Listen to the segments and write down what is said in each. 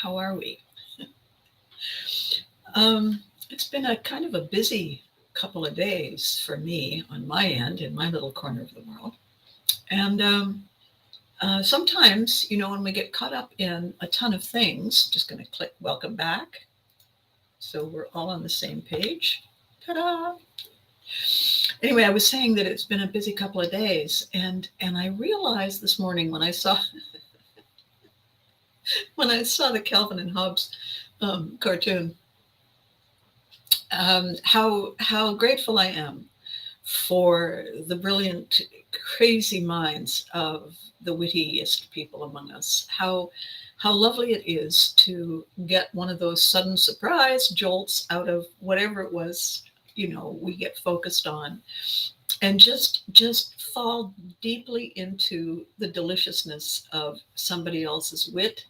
How are we? It's been a kind of a busy couple of days for me on my end in my little corner of the world. And sometimes, when we get caught up in a ton of things, just going to click welcome back. So we're all on the same page. Ta-da! Anyway, I was saying that it's been a busy couple of days, and I realized this morning when I saw the Calvin and Hobbes cartoon, how grateful I am for the brilliant, crazy minds of the wittiest people among us. How lovely it is to get one of those sudden surprise jolts out of whatever it was, we get focused on, and just fall deeply into the deliciousness of somebody else's wit.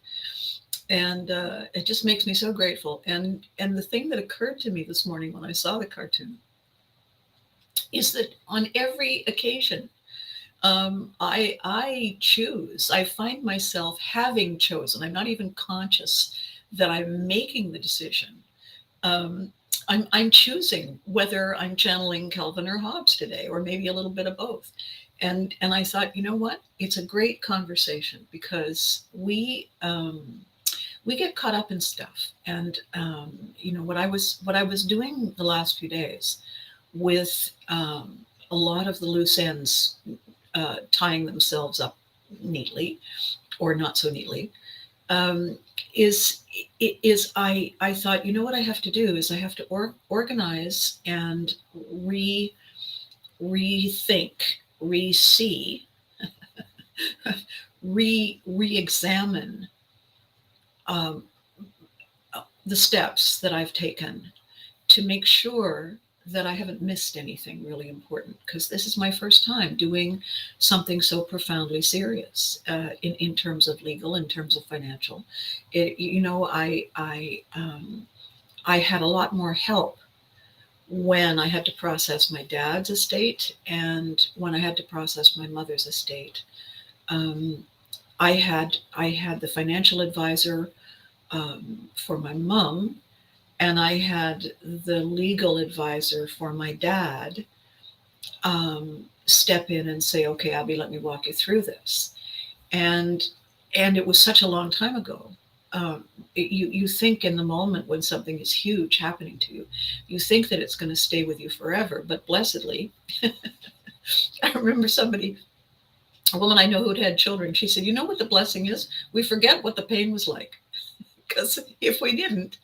And it just makes me so grateful. And the thing that occurred to me this morning when I saw the cartoon is that on every occasion, I find myself having chosen. I'm not even conscious that I'm making the decision. I'm choosing whether I'm channeling Calvin or Hobbes today, or maybe a little bit of both. And I thought, you know what? It's a great conversation because we get caught up in stuff. And what I was doing the last few days with a lot of the loose ends tying themselves up neatly or not so neatly, is I thought, what I have to do is I have to organize and rethink, re-see, re-examine the steps that I've taken to make sure that I haven't missed anything really important, because this is my first time doing something so profoundly serious in terms of legal, in terms of financial. I had a lot more help when I had to process my dad's estate and when I had to process my mother's estate. I had the financial advisor for my mom, and I had the legal advisor for my dad step in and say, okay, Abby, let me walk you through this. And it was such a long time ago. You think in the moment when something is huge happening to you, you think that it's going to stay with you forever. But blessedly, I remember a woman I know who'd had children, she said, you know what the blessing is? We forget what the pain was like. Because if we didn't,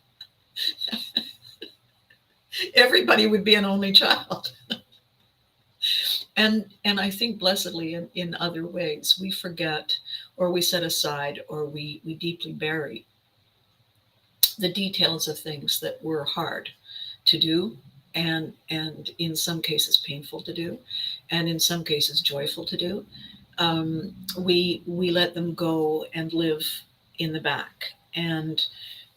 everybody would be an only child. And I think blessedly in other ways, we forget, or we set aside, or we deeply bury the details of things that were hard to do, and in some cases painful to do, and in some cases joyful to do. We let them go and live in the back. And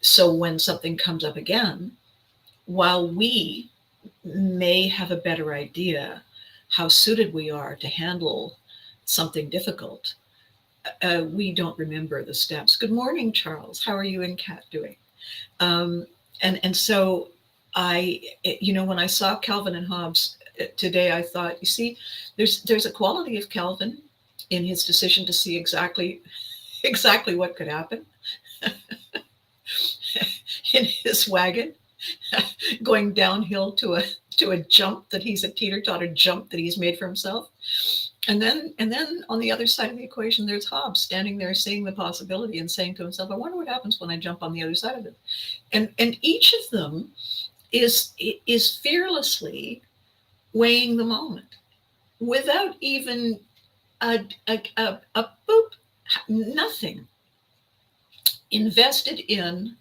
so when something comes up again, while we may have a better idea how suited we are to handle something difficult, we don't remember the steps. Good morning, Charles. How are you and Kat doing? And so when I saw Calvin and Hobbes today, I thought, you see, there's a quality of Calvin in his decision to see exactly what could happen in his wagon, going downhill to a jump that he's a teeter-totter jump that he's made for himself. And then on the other side of the equation, there's Hobbes standing there seeing the possibility and saying to himself, I wonder what happens when I jump on the other side of it. And each of them is fearlessly weighing the moment without even a boop, nothing invested in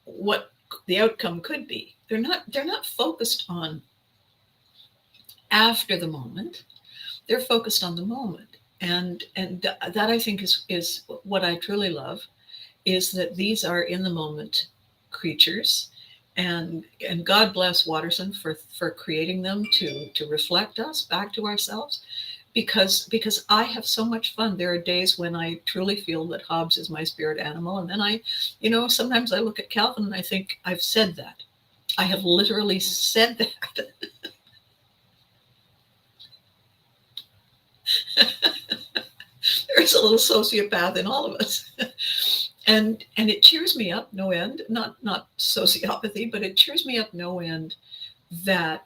what the outcome could be. They're not focused on after the moment. They're focused on the moment. And that I think is what I truly love, is that these are in the moment creatures, and God bless Watterson for creating them to reflect us back to ourselves. because I have so much fun. There are days when I truly feel that Hobbes is my spirit animal, and then sometimes I look at Calvin and I think, I've said that. I have literally said that. There's a little sociopath in all of us. And it cheers me up no end. Not sociopathy, but it cheers me up no end that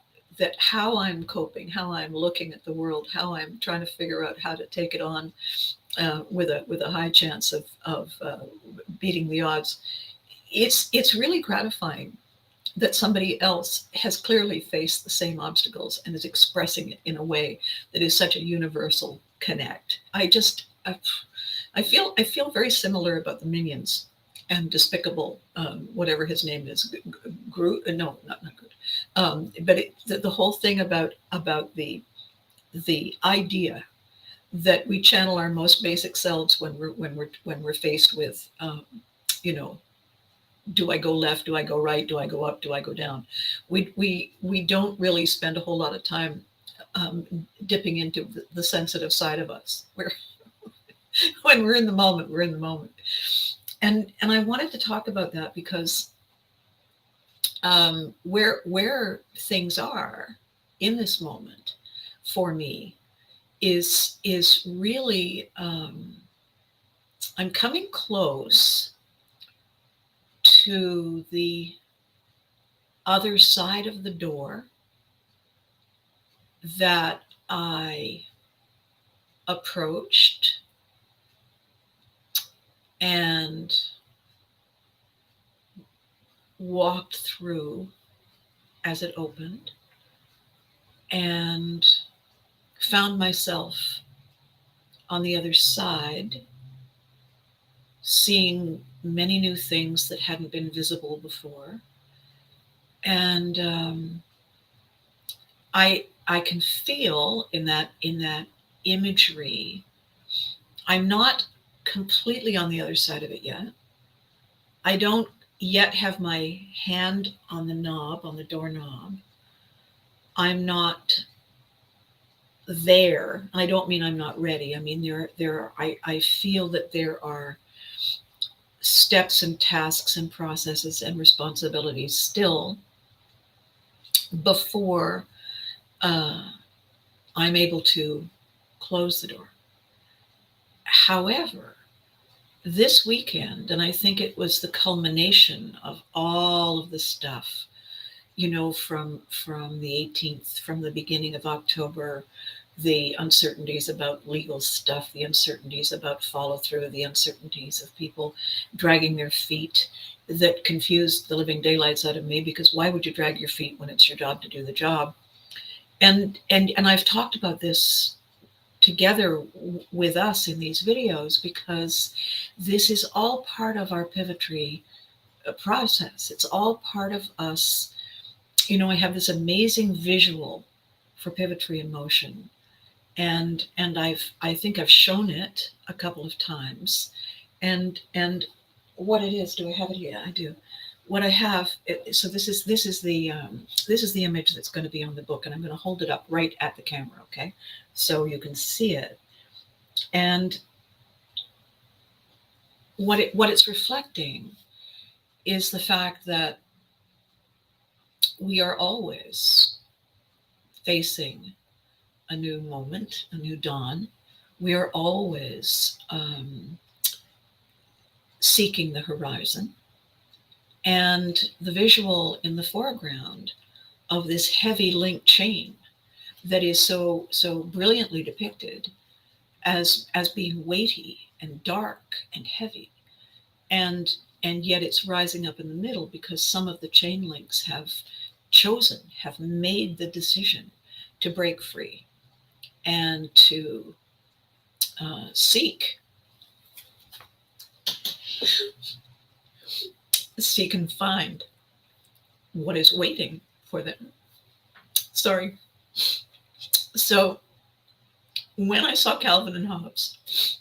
how I'm coping, how I'm looking at the world, how I'm trying to figure out how to take it on with a high chance of beating the odds. It's really gratifying that somebody else has clearly faced the same obstacles and is expressing it in a way that is such a universal connect. I feel very similar about the Minions and Despicable, whatever his name is, Groot. No, not Groot. But the whole thing about the idea that we channel our most basic selves when we're faced with, do I go left? Do I go right? Do I go up? Do I go down? We don't really spend a whole lot of time dipping into the sensitive side of us. When we're in the moment, we're in the moment. And I wanted to talk about that because where things are in this moment for me is really I'm coming close to the other side of the door that I approached and walked through as it opened, and found myself on the other side seeing many new things that hadn't been visible before. And I can feel in that imagery, I'm not completely on the other side of it yet. I don't yet have my hand on the knob, on the doorknob. I'm not there. I don't mean I'm not ready. I mean I feel that there are steps and tasks and processes and responsibilities still before I'm able to close the door. However, this weekend, and I think it was the culmination of all of the stuff, from the 18th, from the beginning of October, the uncertainties about legal stuff, the uncertainties about follow through, the uncertainties of people dragging their feet that confused the living daylights out of me, because why would you drag your feet when it's your job to do the job? And I've talked about this together with us in these videos because this is all part of our pivotry process. It's all part of us. I have this amazing visual for pivotry in motion, and I think I've shown it a couple of times, and what it is. Do I have it here? I do. What I have. So this is the image that's going to be on the book, and I'm going to hold it up right at the camera, okay, so you can see it. And what it's reflecting is the fact that we are always facing a new moment, a new dawn. We are always seeking the horizon. And the visual in the foreground of this heavy link chain that is so brilliantly depicted as being weighty and dark and heavy, and yet it's rising up in the middle because some of the chain links have made the decision to break free and to seek and find what is waiting for them. Sorry. So when I saw Calvin and Hobbes,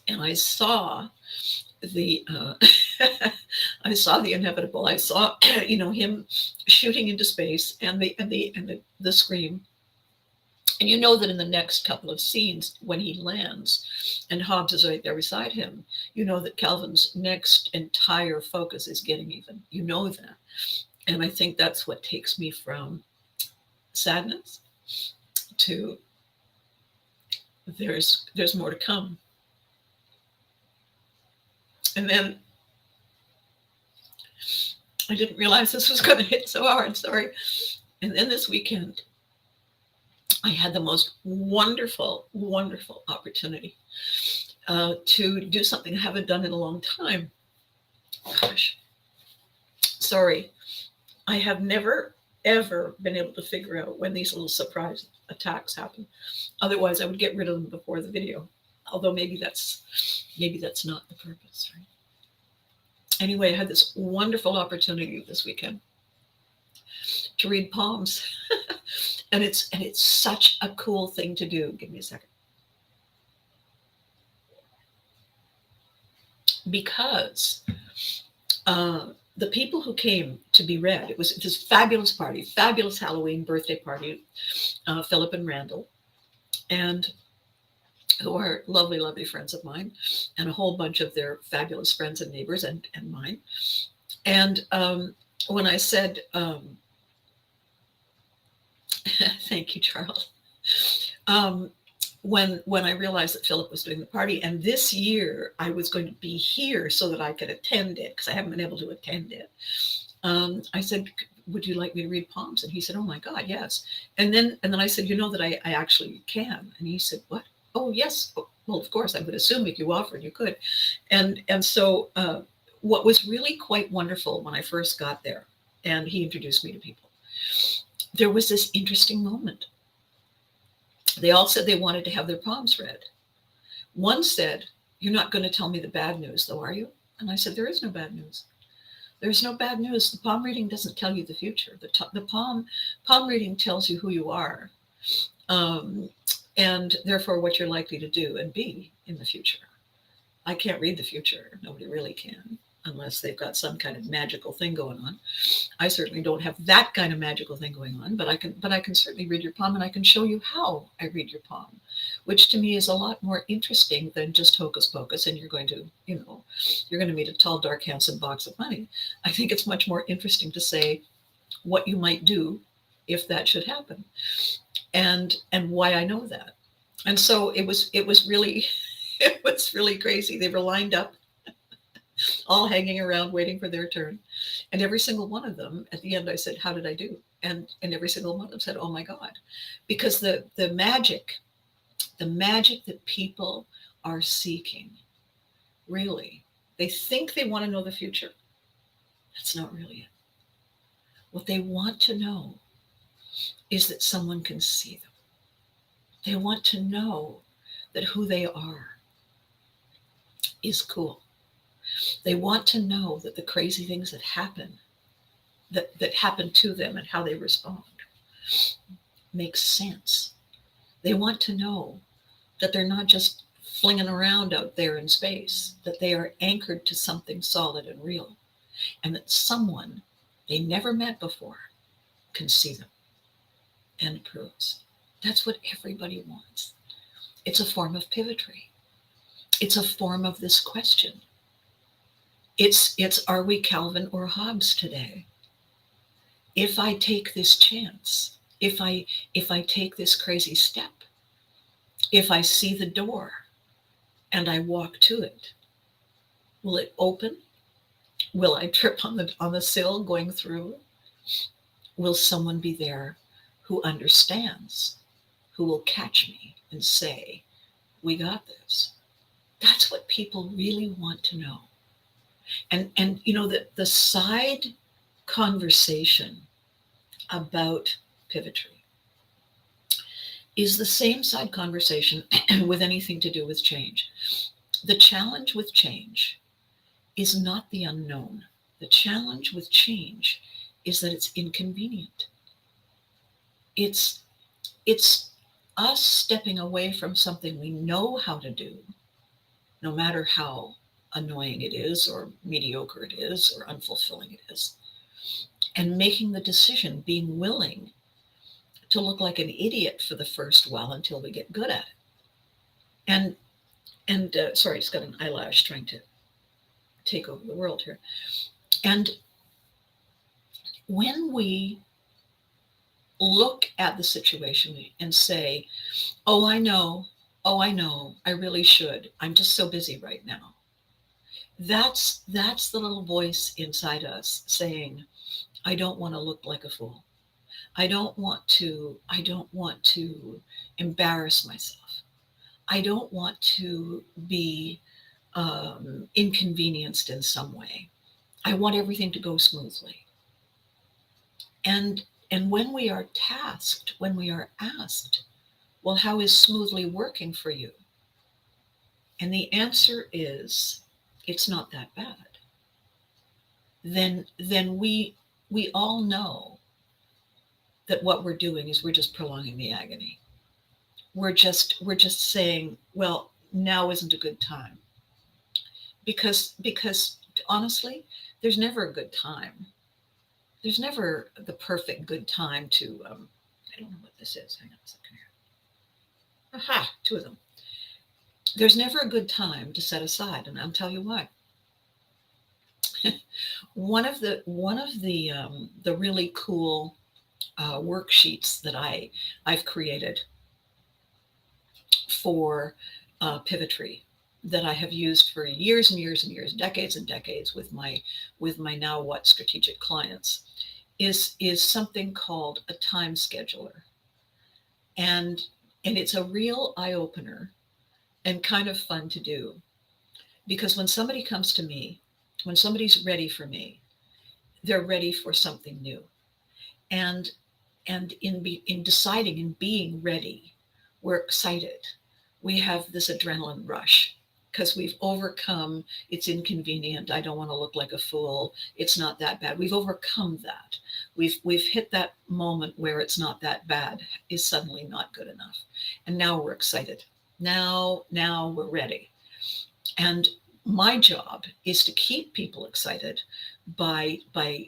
and I saw the I saw the inevitable. I saw him shooting into space, and the scream, And you know that in the next couple of scenes, when he lands and Hobbes is right there beside him, you know that Calvin's next entire focus is getting even. You know that. And I think that's what takes me from sadness to there's more to come. And then I didn't realize this was going to hit so hard, sorry. And then this weekend, I had the most wonderful, wonderful opportunity to do something I haven't done in a long time. Gosh, sorry. I have never, ever been able to figure out when these little surprise attacks happen. Otherwise, I would get rid of them before the video. Although maybe that's not the purpose, right? Anyway, I had this wonderful opportunity this weekend to read poems. and it's such a cool thing to do. Give me a second. Because the people who came to be read, it was this fabulous party, fabulous Halloween birthday party, Philip and Randall, and who are lovely, lovely friends of mine, and a whole bunch of their fabulous friends and neighbors and mine. And when I said, thank you, Charles. When I realized that Philip was doing the party, and this year I was going to be here so that I could attend it, because I haven't been able to attend it, I said, would you like me to read poems? And he said, oh my God, yes. And then I said, you know that I actually can. And he said, what? Oh, yes. Well, of course, I would assume if you offered, you could. And so what was really quite wonderful when I first got there, and he introduced me to people, there was this interesting moment. They all said they wanted to have their poems read. One said, you're not going to tell me the bad news, though, are you? And I said, there is no bad news. There's no bad news. The palm reading doesn't tell you the future. The palm reading tells you who you are, and therefore what you're likely to do and be in the future. I can't read the future. Nobody really can, unless they've got some kind of magical thing going on. I certainly don't have that kind of magical thing going on, but I can certainly read your palm, and I can show you how I read your palm, which to me is a lot more interesting than just hocus pocus. And you're going to meet a tall, dark, handsome box of money. I think it's much more interesting to say what you might do if that should happen, and why I know that. And so it was really it was really crazy. They were lined up, all hanging around waiting for their turn. And every single one of them, at the end, I said, how did I do? And every single one of them said, oh my God. Because the magic that people are seeking, really, they think they want to know the future. That's not really it. What they want to know is that someone can see them. They want to know that who they are is cool. They want to know that the crazy things that happen to them and how they respond make sense. They want to know that they're not just flinging around out there in space, that they are anchored to something solid and real, and that someone they never met before can see them and approves. That's what everybody wants. It's a form of pivotry. It's a form of this question. It's are we Calvin or Hobbes today? If I take this chance, if I take this crazy step, if I see the door and I walk to it, will it open? Will I trip on the sill going through? Will someone be there who understands, who will catch me and say, we got this? That's what people really want to know. And you know, the side conversation about pivotry is the same side conversation with anything to do with change. The challenge with change is not the unknown. The challenge with change is that it's inconvenient. It's us stepping away from something we know how to do, no matter how annoying it is, or mediocre it is, or unfulfilling it is, and making the decision, being willing to look like an idiot for the first while until we get good at it. And sorry, it's got an eyelash trying to take over the world here. And when we look at the situation and say, oh, I know, I really should. I'm just so busy right now. That's the little voice inside us saying, I don't want to look like a fool. I don't want to embarrass myself. I don't want to be inconvenienced in some way. I want everything to go smoothly. And when we are tasked, when we are asked, well, how is smoothly working for you? And the answer is, it's not that bad. Then we all know that what we're doing is we're just prolonging the agony. We're just saying, well, now isn't a good time. Because honestly, there's never a good time. There's never the perfect good time to, I don't know what this is. Hang on a second here. Aha, two of them. There's never a good time to set aside, and I'll tell you why. One of the really cool worksheets that I've created for Pivotry that I have used for years and years and years, decades and decades with my now what strategic clients is something called a time scheduler. And it's a real eye-opener and kind of fun to do, because when somebody comes to me, when somebody's ready for me, they're ready for something new. And in deciding and being ready, we're excited. We have this adrenaline rush because we've overcome, it's inconvenient, I don't want to look like a fool, it's not that bad. We've overcome that. We've hit that moment where it's not that bad is suddenly not good enough. And now we're excited. Now we're ready. And my job is to keep people excited by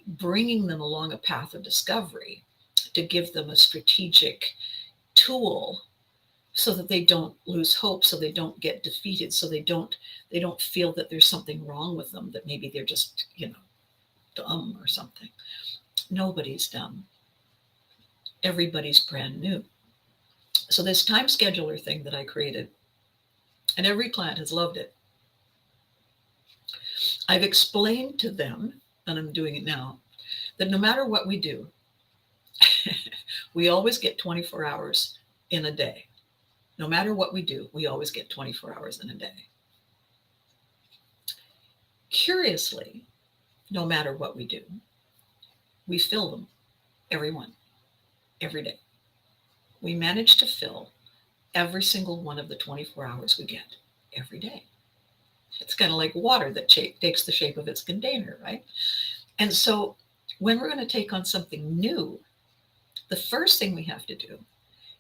bringing them along a path of discovery, to give them a strategic tool so that they don't lose hope, so they don't get defeated, so they don't feel that there's something wrong with them, that maybe they're just, dumb or something. Nobody's dumb. Everybody's brand new. So this time scheduler thing that I created, and every client has loved it. I've explained to them, and I'm doing it now, that no matter what we do, we always get 24 hours in a day. No matter what we do, we always get 24 hours in a day. Curiously, no matter what we do, we fill them, everyone, every day. We manage to fill every single one of the 24 hours we get every day. It's kind of like water that takes the shape of its container, right? And so when we're going to take on something new, the first thing we have to do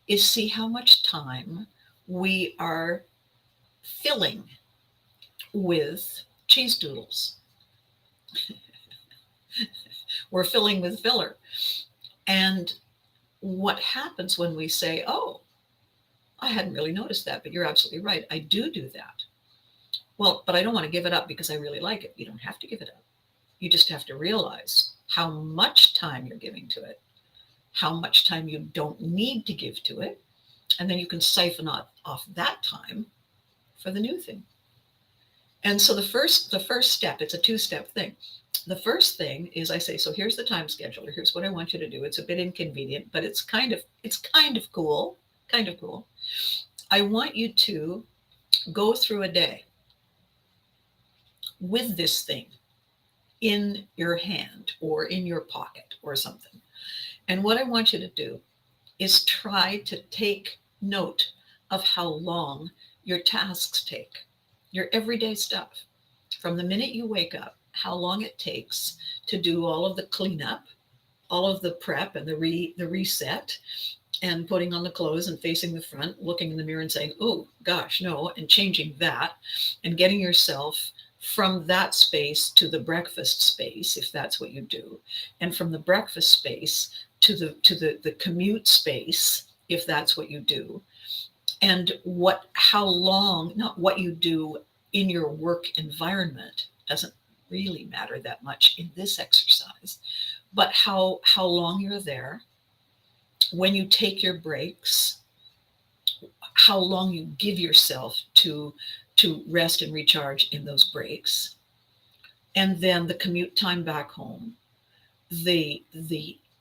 is see how much time we are filling with cheese doodles. We're filling with filler. And what happens when we say, oh, I hadn't really noticed that, but you're absolutely right. I do that. Well, but I don't want to give it up because I really like it. You don't have to give it up. You just have to realize how much time you're giving to it, how much time you don't need to give to it. And then you can siphon off that time for the new thing. And so the first step, it's a two-step thing. The first thing is I say, so here's the time scheduler. Here's what I want you to do. It's a bit inconvenient, but it's kind of cool. I want you to go through a day with this thing in your hand or in your pocket or something. And what I want you to do is try to take note of how long your tasks take, your everyday stuff. From the minute you wake up, how long it takes to do all of the cleanup, all of the prep and the reset, and putting on the clothes and facing the front, looking in the mirror and saying, oh gosh, no, and changing that, and getting yourself from that space to the breakfast space, if that's what you do. And from the breakfast space, the commute space, if that's what you do, and how long, not what you do in your work environment doesn't really matter that much in this exercise, but how long you're there, when you take your breaks, how long you give yourself to rest and recharge in those breaks, and then the commute time back home, the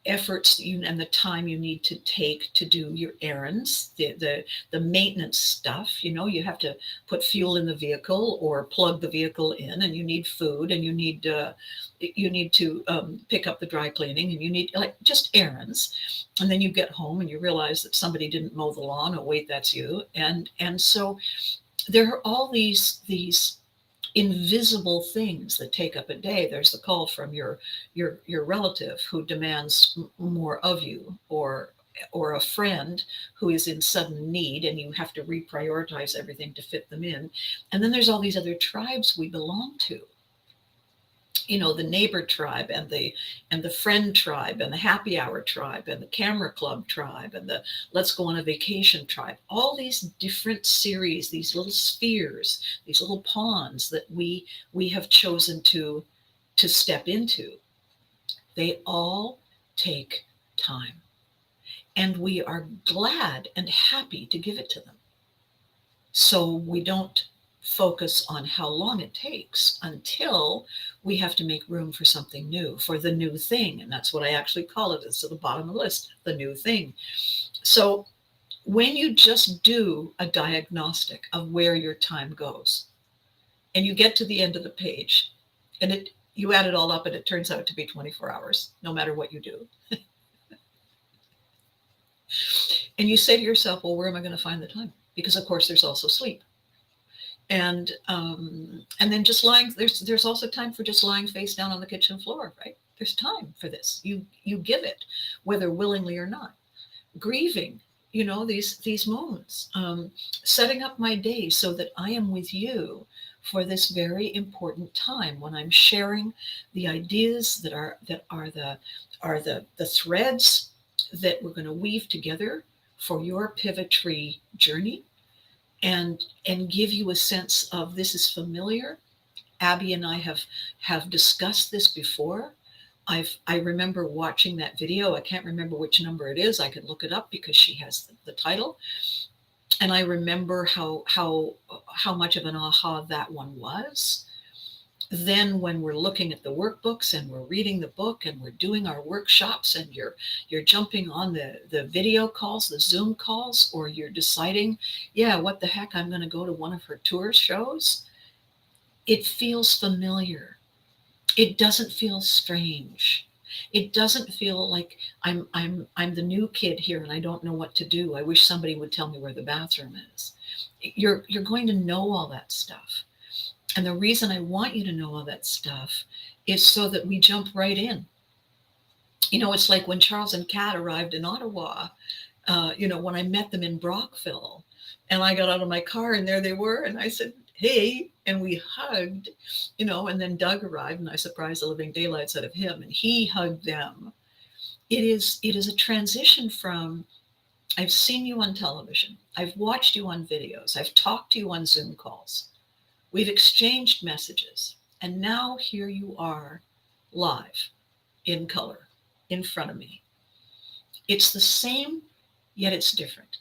efforts that you and the time you need to take to do your errands, the maintenance stuff. You have to put fuel in the vehicle or plug the vehicle in, and you need food, and you need to pick up the dry cleaning, and you need, like, just errands. And then you get home and you realize that somebody didn't mow the lawn. Oh wait, that's you. And so there are all these invisible things that take up a day. There's the call from your relative who demands more of you, or a friend who is in sudden need, and you have to reprioritize everything to fit them in. And then there's all these other tribes we belong to. The neighbor tribe, and the friend tribe, and the happy hour tribe, and the camera club tribe, and the let's go on a vacation tribe. All these different series, these little spheres, these little ponds that we have chosen to step into. They all take time, and we are glad and happy to give it to them. So we don't focus on how long it takes until we have to make room for something new, for the new thing. And that's what I actually call it. It's at the bottom of the list, the new thing. So when you just do a diagnostic of where your time goes, and you get to the end of the page, and you add it all up, and it turns out to be 24 hours, no matter what you do. And you say to yourself, well, where am I going to find the time? Because of course there's also sleep. And then just lying, there's also time for just lying face down on the kitchen floor, right? There's time for this. You give it, whether willingly or not. Grieving, these moments. Setting up my day so that I am with you for this very important time, when I'm sharing the ideas that are the threads that we're going to weave together for your pivotry journey. And give you a sense of, this is familiar. Abby and I have discussed this before. I remember watching that video. I can't remember which number it is. I could look it up because she has the title. And I remember how much of an aha that one was. Then when we're looking at the workbooks, and we're reading the book, and we're doing our workshops, and you're jumping on the video calls, the Zoom calls, or you're deciding, what the heck, I'm going to go to one of her tour shows. It feels familiar. It doesn't feel strange. It doesn't feel like I'm the new kid here and I don't know what to do. I wish somebody would tell me where the bathroom is. You're going to know all that stuff. And the reason I want you to know all that stuff is so that we jump right in. It's like when Charles and Kat arrived in Ottawa, when I met them in Brockville, and I got out of my car and there they were. And I said, hey, and we hugged, and then Doug arrived and I surprised the living daylights out of him, and he hugged them. It is a transition from, I've seen you on television, I've watched you on videos, I've talked to you on Zoom calls. We've exchanged messages, and now here you are, live, in color, in front of me. It's the same, yet it's different.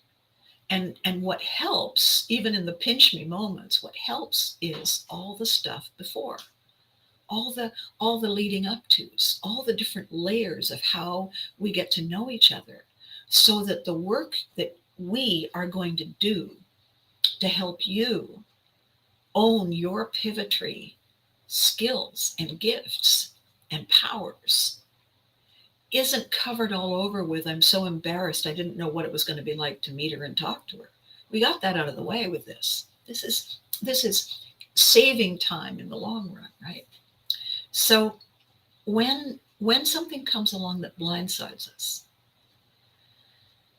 And what helps, even in the pinch me moments, what helps is all the stuff before, all the leading up tos, all the different layers of how we get to know each other, so that the work that we are going to do to help you own your pivotry skills and gifts and powers isn't covered all over with, I'm so embarrassed, I didn't know what it was going to be like to meet her and talk to her. We got that out of the way with this. This is saving time in the long run, right? So when something comes along that blindsides us,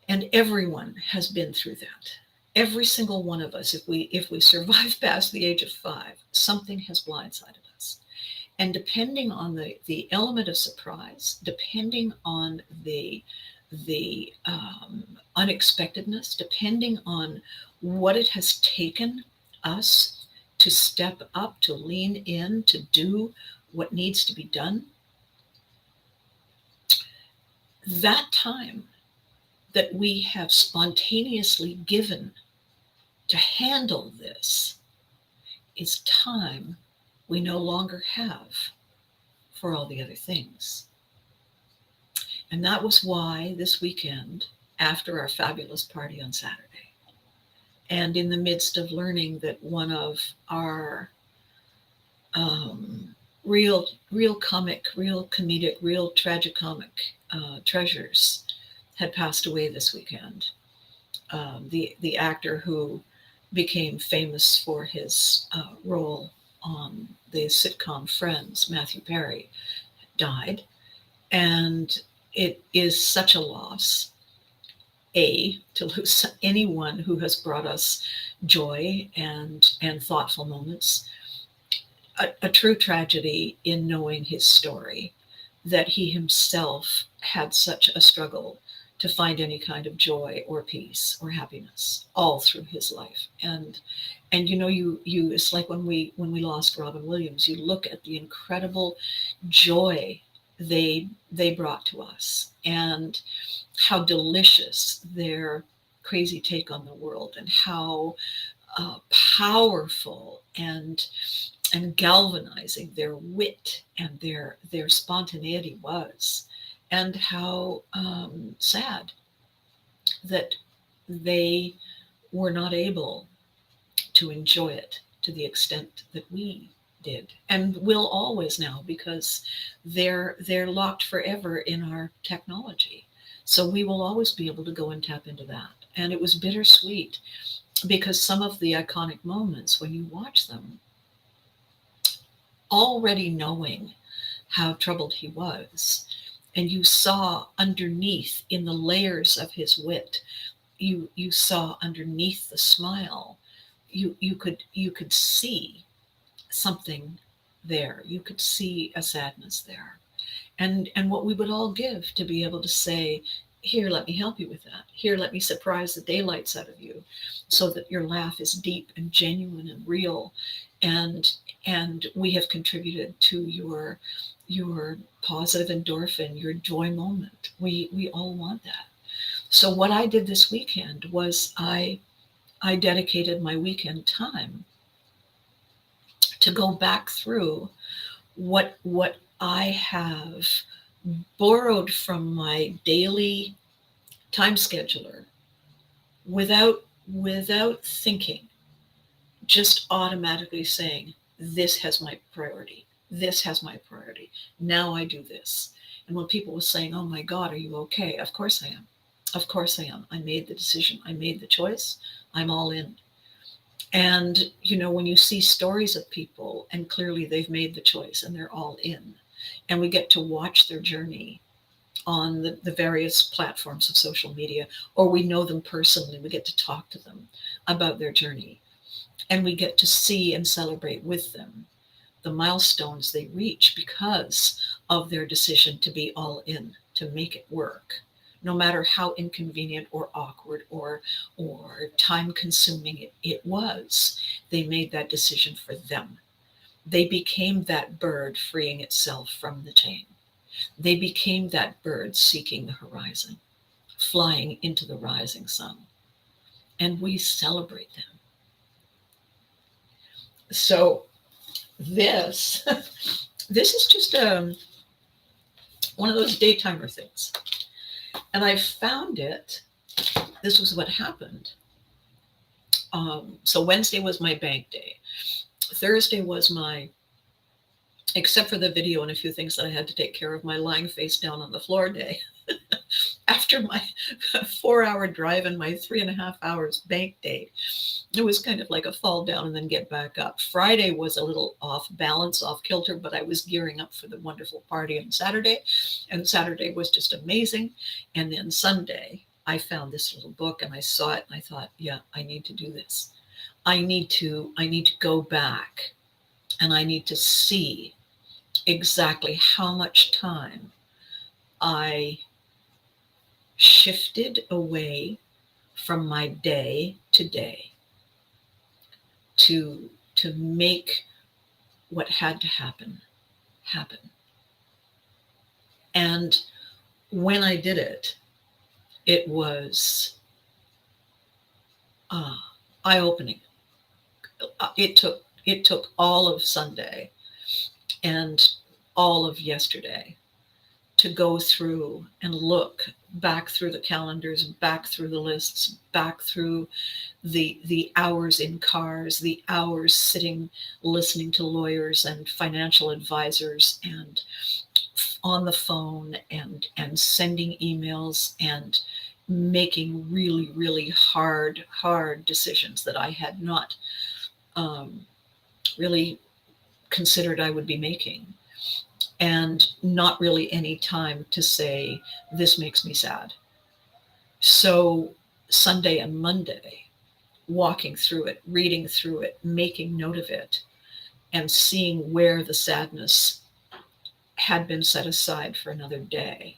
and everyone has been through that, every single one of us, if we survive past the age of 5, something has blindsided us. And depending on the element of surprise, depending on the unexpectedness, depending on what it has taken us to step up, to lean in, to do what needs to be done, that time that we have spontaneously given to handle this is time we no longer have for all the other things. And that was why this weekend, after our fabulous party on Saturday, and in the midst of learning that one of our real comic, real comedic, real tragicomic treasures had passed away this weekend. The actor who became famous for his role on the sitcom Friends, Matthew Perry, died. And it is such a loss, to lose anyone who has brought us joy and thoughtful moments. A true tragedy in knowing his story, that he himself had such a struggle to find any kind of joy or peace or happiness all through his life. And you it's like when we lost Robin Williams, you look at the incredible joy they brought to us, and how delicious their crazy take on the world, and how powerful and galvanizing their wit and their spontaneity was, and how sad that they were not able to enjoy it to the extent that we did, and will always now, because they're locked forever in our technology. So we will always be able to go and tap into that. And it was bittersweet, because some of the iconic moments, when you watch them, already knowing how troubled he was, and you saw underneath, in the layers of his wit, you saw underneath the smile, you could see something there. You could see a sadness there, and what we would all give to be able to say, here, let me help you with that. Here, let me surprise the daylights out of you, so that your laugh is deep and genuine and real, and we have contributed to your positive endorphin, your joy moment. We all want that. So what I did this weekend was I dedicated my weekend time to go back through what I have borrowed from my daily time scheduler, without thinking, just automatically saying, this has my priority. This has my priority. Now I do this. And when people were saying, oh my God, are you okay? Of course I am. Of course I am. I made the decision. I made the choice. I'm all in. And, when you see stories of people, and clearly they've made the choice and they're all in, and we get to watch their journey on the various platforms of social media, or we know them personally, we get to talk to them about their journey, and we get to see and celebrate with them the milestones they reach because of their decision to be all in, to make it work. No matter how inconvenient or awkward or time consuming it was, they made that decision for them. They became that bird freeing itself from the chain. They became that bird seeking the horizon, flying into the rising sun. And we celebrate them. So this is just one of those daytimer things. And I found it. This was what happened. So Wednesday was my bank day. Thursday was my, except for the video and a few things that I had to take care of, my lying face down on the floor day. After my 4-hour drive and my 3.5 hours bank day, it was kind of like a fall down and then get back up. Friday was a little off balance, off kilter, but I was gearing up for the wonderful party on Saturday, and Saturday was just amazing. And then Sunday, I found this little book and I saw it and I thought, yeah, I need to do this. I need to go back and I need to see exactly how much time I shifted away from my day to day to make what had to happen happen. And when I did it, it was eye-opening. It took all of Sunday and all of yesterday to go through and look back through the calendars, back through the lists, back through the hours in cars, the hours sitting listening to lawyers and financial advisors and on the phone and sending emails and making really, really hard decisions that I had not really considered I would be making, and not really any time to say, this makes me sad. So Sunday and Monday, walking through it, reading through it, making note of it, and seeing where the sadness had been set aside for another day,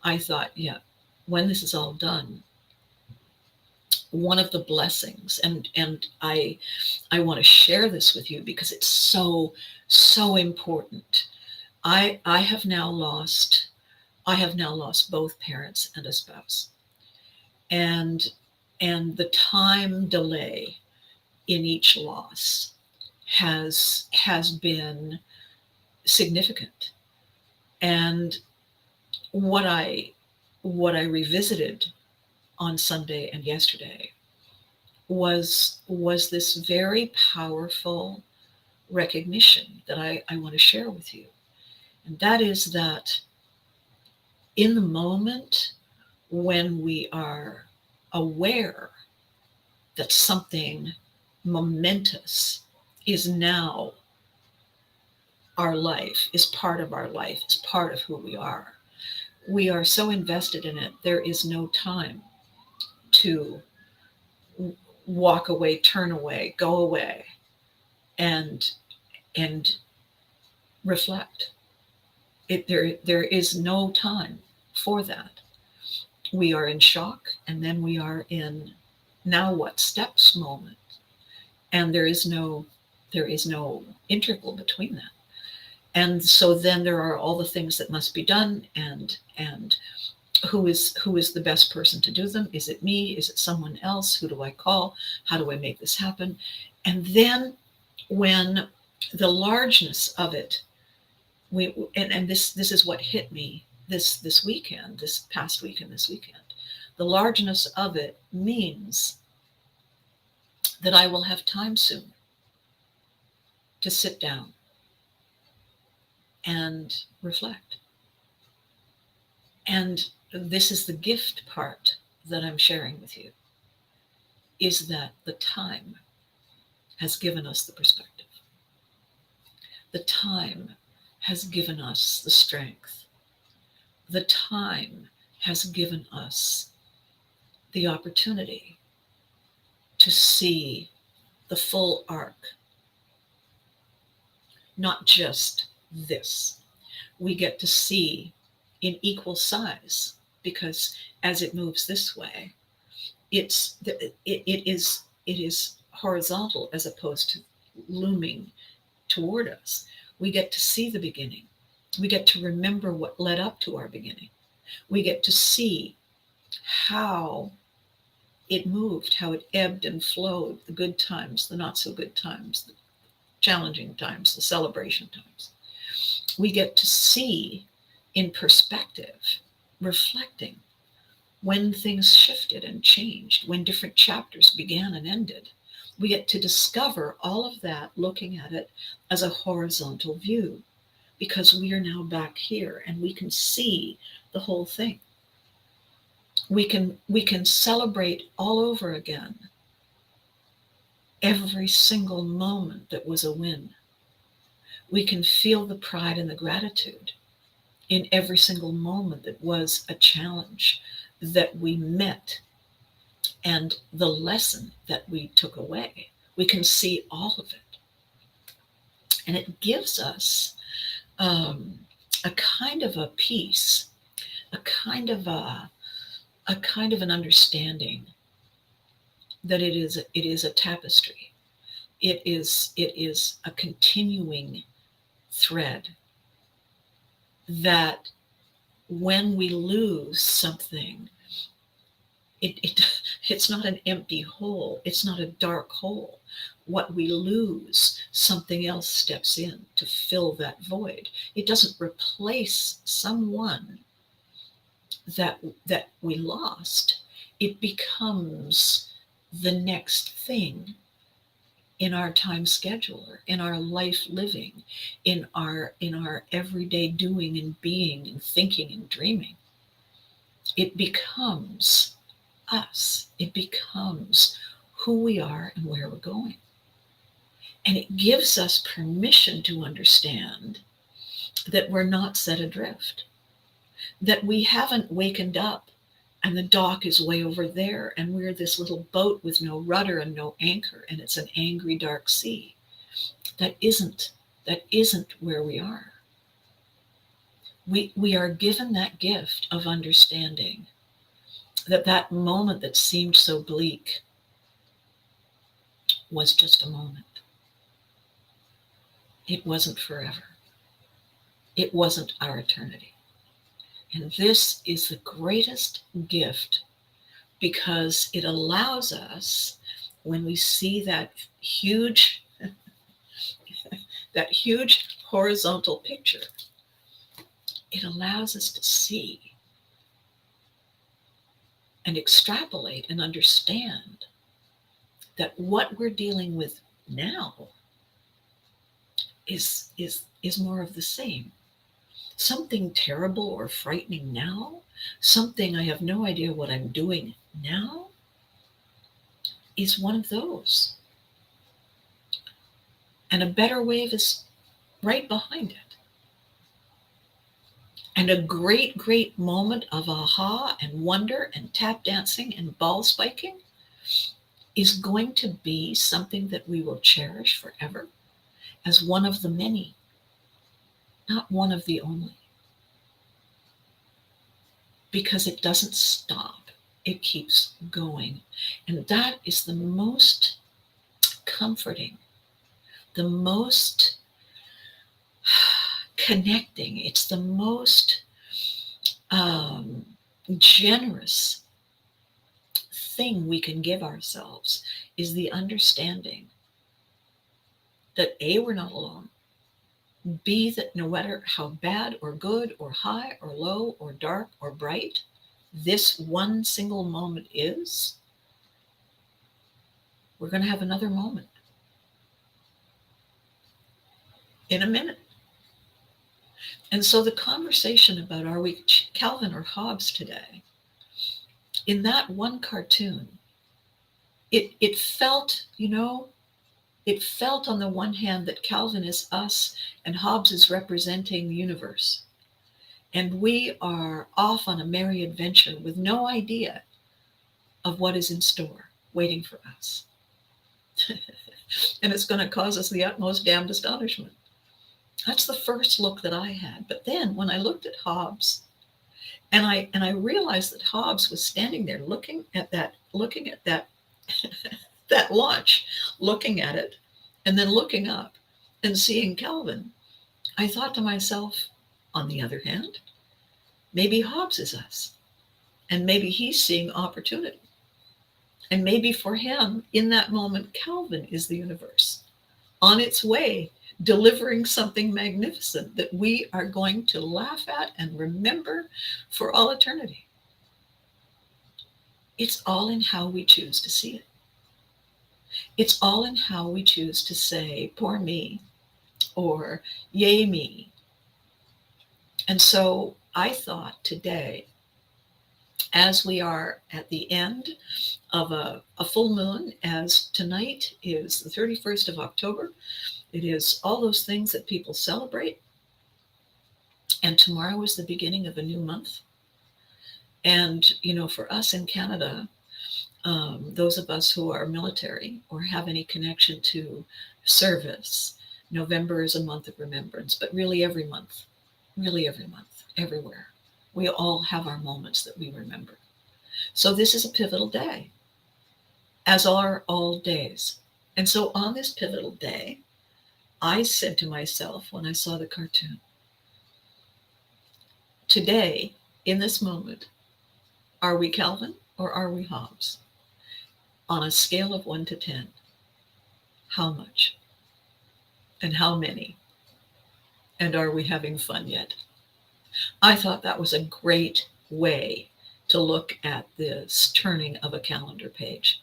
I thought, yeah, when this is all done, one of the blessings, and I want to share this with you because it's so important. I have now lost both parents and a spouse, and the time delay in each loss has been significant. And what I revisited on Sunday and yesterday was this very powerful recognition that I want to share with you. And that is that in the moment when we are aware that something momentous is now our life, is part of our life, is part of who we are so invested in it, there is no time to walk away, turn away, go away, and reflect. There is no time for that. We are in shock, and then we are in now what steps moment, and there is no interval between that. And so then there are all the things that must be done, and who is the best person to do them? Is it me? Is it someone else? Who do I call? How do I make this happen? And then when the largeness of it, this is what hit me this weekend, this past week and this weekend. The largeness of it means that I will have time soon to sit down and reflect. And this is the gift part that I'm sharing with you, is that the time has given us the perspective. The time has given us the strength. The time has given us the opportunity to see the full arc, not just this. We get to see in equal size, because as it moves this way, it is horizontal as opposed to looming toward us. We get to see the beginning. We get to remember what led up to our beginning. We get to see how it moved, how it ebbed and flowed, the good times, the not so good times, the challenging times, the celebration times. We get to see in perspective, reflecting when things shifted and changed, when different chapters began and ended. We get to discover all of that, looking at it as a horizontal view, because we are now back here and we can see the whole thing. We can celebrate all over again every single moment that was a win. We can feel the pride and the gratitude in every single moment that was a challenge that we met, and the lesson that we took away. We can see all of it. And it gives us um, a kind of a peace, a kind of an understanding that it is a tapestry. It is a continuing thread that when we lose something, it's not an empty hole. It's not a dark hole. What we lose, something else steps in to fill that void. It doesn't replace someone that we lost. It becomes the next thing in our time scheduler, in our life living, in our everyday doing and being and thinking and dreaming. It becomes us. It becomes who we are and where we're going. And it gives us permission to understand that we're not set adrift, that we haven't wakened up and the dock is way over there and we're this little boat with no rudder and no anchor and it's an angry dark sea. That isn't where we are. We are given that gift of understanding that moment that seemed so bleak was just a moment. It wasn't forever. It wasn't our eternity. And this is the greatest gift because it allows us, when we see that huge horizontal picture, it allows us to see and extrapolate and understand that what we're dealing with now is more of the same. Something terrible or frightening now, something I have no idea what I'm doing now, is one of those. And a better wave is right behind it. And a great, great moment of aha and wonder and tap dancing and ball spiking is going to be something that we will cherish forever as one of the many, not one of the only. Because it doesn't stop, it keeps going. And that is the most comforting, the most connecting, it's the most generous thing we can give ourselves, is the understanding that A, we're not alone, B, that no matter how bad or good or high or low or dark or bright this one single moment is, we're going to have another moment in a minute. And so the conversation about are we Calvin or Hobbes today, in that one cartoon, it felt, it felt on the one hand that Calvin is us and Hobbes is representing the universe. And we are off on a merry adventure with no idea of what is in store waiting for us. And it's going to cause us the utmost damned astonishment. That's the first look that I had. But then when I looked at Hobbes, and I realized that Hobbes was standing there looking at that that launch, looking at it, and then looking up and seeing Calvin, I thought to myself, on the other hand, maybe Hobbes is us, and maybe he's seeing opportunity. And maybe for him, in that moment, Calvin is the universe on its way, delivering something magnificent that we are going to laugh at and remember for all eternity. It's all in how we choose to see it. It's all in how we choose to say, poor me, or yay me. And so I thought today, as we are at the end of a full moon, as tonight is the 31st of October, it is all those things that people celebrate. And tomorrow is the beginning of a new month. And, for us in Canada, those of us who are military or have any connection to service November is a month of remembrance, but really every month, everywhere. We all have our moments that we remember. So this is a pivotal day, as are all days. And so on this pivotal day, I said to myself when I saw the cartoon, today, in this moment, are we Calvin or are we Hobbes? On a scale of 1 to 10, how much? And how many? And are we having fun yet? I thought that was a great way to look at this turning of a calendar page.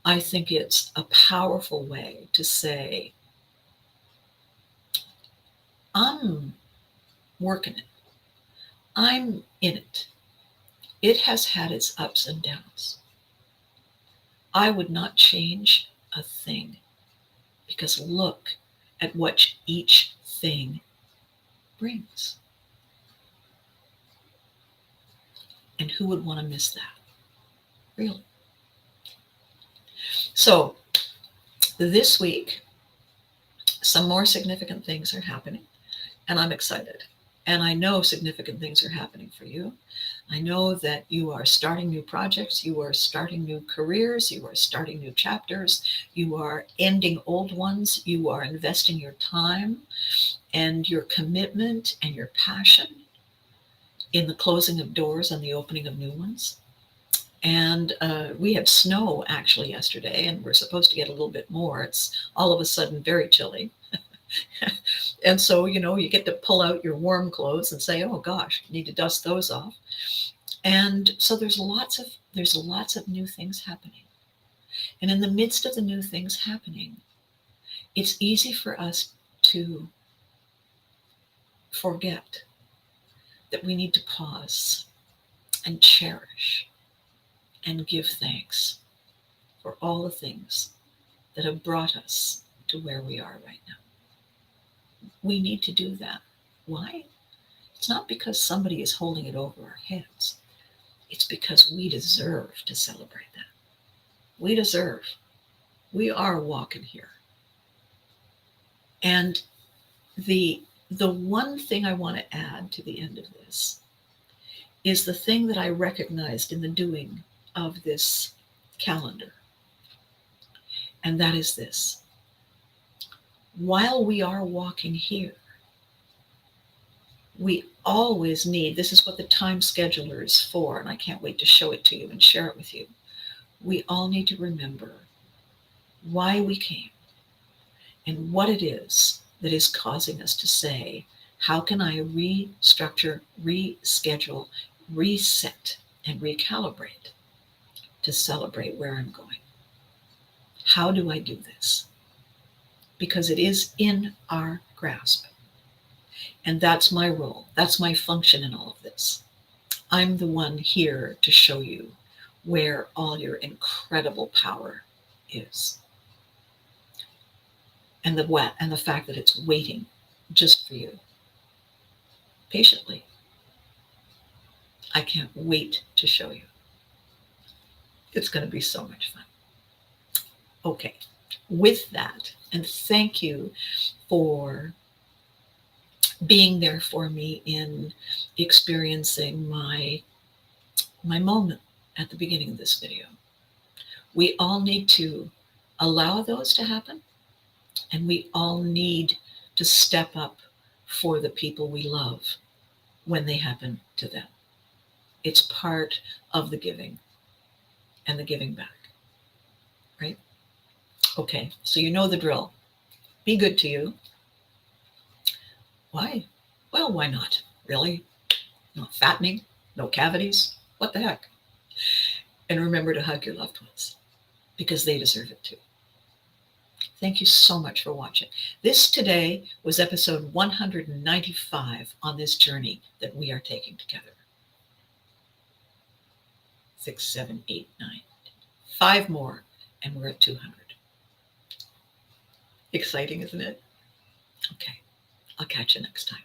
I think it's a powerful way to say, I'm working it. I'm in it. It has had its ups and downs. I would not change a thing, because look at what each thing brings. And who would want to miss that? Really? So this week, some more significant things are happening, and I'm excited. And I know significant things are happening for you. I know that you are starting new projects, you are starting new careers, you are starting new chapters, you are ending old ones, you are investing your time and your commitment and your passion in the closing of doors and the opening of new ones. And we had snow actually yesterday, and we're supposed to get a little bit more. It's all of a sudden very chilly. And so, you get to pull out your warm clothes and say, oh gosh, you need to dust those off. And so there's lots of new things happening. And in the midst of the new things happening, it's easy for us to forget that we need to pause and cherish and give thanks for all the things that have brought us to where we are right now. We need to do that. Why? It's not because somebody is holding it over our heads. It's because we deserve to celebrate that. We deserve. We are walking here. And the one thing I want to add to the end of this is the thing that I recognized in the doing of this calendar. And that is this. While we are walking here, we always need, this is what the time scheduler is for, and I can't wait to show it to you and share it with you. We all need to remember why we came and what it is that is causing us to say, how can I restructure, reschedule, reset, and recalibrate to celebrate where I'm going? How do I do this? Because it is in our grasp. And that's my role. That's my function in all of this. I'm the one here to show you where all your incredible power is. And the fact that it's waiting just for you. Patiently. I can't wait to show you. It's going to be so much fun. Okay. With that, and thank you for being there for me in experiencing my moment at the beginning of this video. We all need to allow those to happen, and we all need to step up for the people we love when they happen to them. It's part of the giving and the giving back, right? Okay, so you know the drill. Be good to you. Why? Well, why not? Really? Not fattening, no cavities. What the heck? And remember to hug your loved ones, because they deserve it too. Thank you so much for watching. This today was episode 195 on this journey that we are taking together. 6, 7, 8, 9. 5 more, and we're at 200. Exciting, isn't it? Okay, I'll catch you next time.